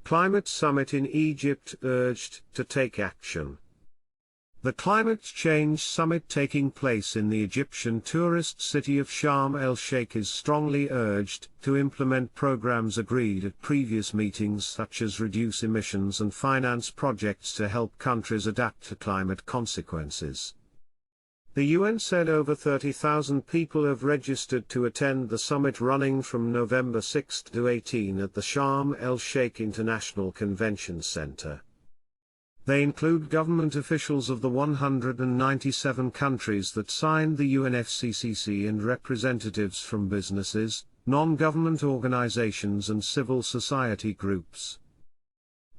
Climate Summit in Egypt urged to take action. The Climate Change Summit taking place in the Egyptian tourist city of Sharm el-Sheikh is strongly urged to implement programs agreed at previous meetings, such as reduce emissions and finance projects to help countries adapt to climate consequences. The UN said over 30,000 people have registered to attend the summit, running from November 6 to 18 at the Sharm el-Sheikh International Convention Center. They include government officials of the 197 countries that signed the UNFCCC and representatives from businesses, non-government organizations and civil society groups.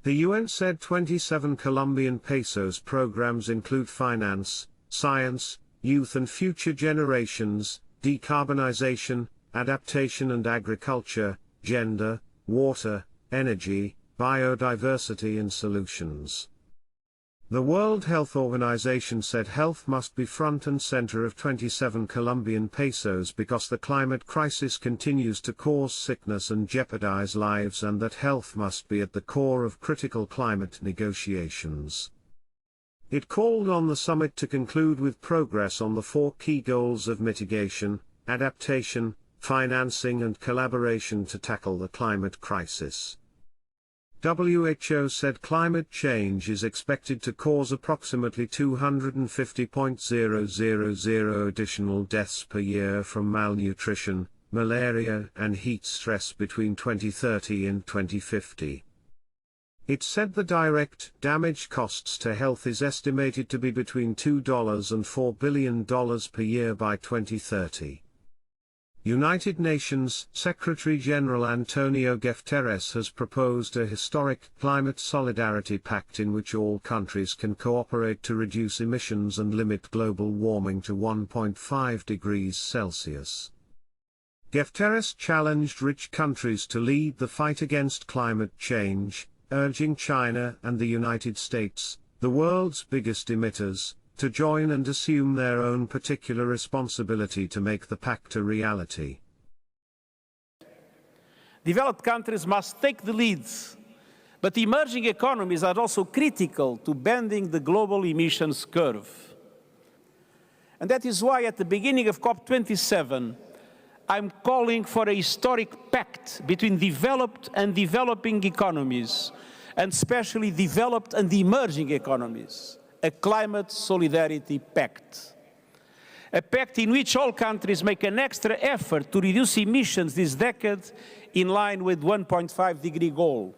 The UN said 27 Colombian pesos programs include finance, science, youth and future generations, decarbonization, adaptation and agriculture, gender, water, energy, biodiversity and solutions. The World Health Organization said health must be front and center of 27 Colombian pesos because the climate crisis continues to cause sickness and jeopardize lives, and that health must be at the core of critical climate negotiations. It called on the summit to conclude with progress on the 4 key goals of mitigation, adaptation, financing and collaboration to tackle the climate crisis. WHO said climate change is expected to cause approximately 250,000 additional deaths per year from malnutrition, malaria and heat stress between 2030 and 2050. It said the direct damage costs to health is estimated to be between $2 and $4 billion per year by 2030. United Nations Secretary-General Antonio Guterres has proposed a historic climate solidarity pact in which all countries can cooperate to reduce emissions and limit global warming to 1.5 degrees Celsius. Guterres challenged rich countries to lead the fight against climate change, urging China and the United States, the world's biggest emitters, to join and assume their own particular responsibility to make the pact a reality. Developed countries must take the lead, but emerging economies are also critical to bending the global emissions curve. And that is why at the beginning of COP27, I'm calling for a historic pact between developed and developing economies, and especially developed and emerging economies. A climate solidarity pact. A pact in which all countries make an extra effort to reduce emissions this decade in line with 1.5 degree goal.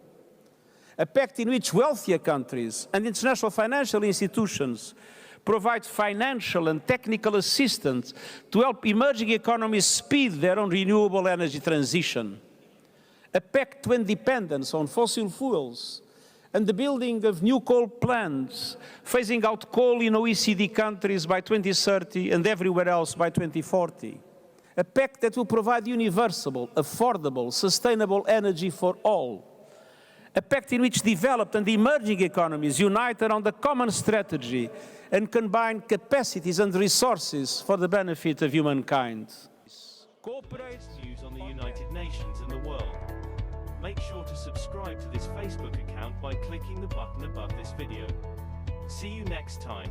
A pact in which wealthier countries and international financial institutions provide financial and technical assistance to help emerging economies speed their own renewable energy transition. A pact to independence on fossil fuels and the building of new coal plants, phasing out coal in OECD countries by 2030 and everywhere else by 2040. A pact that will provide universal, affordable, sustainable energy for all. A pact in which developed and emerging economies unite around a common strategy and combine capacities and resources for the benefit of humankind. Cooperate views on the United Nations and the world. Make sure to subscribe to this Facebook account by clicking the button above this video. See you next time.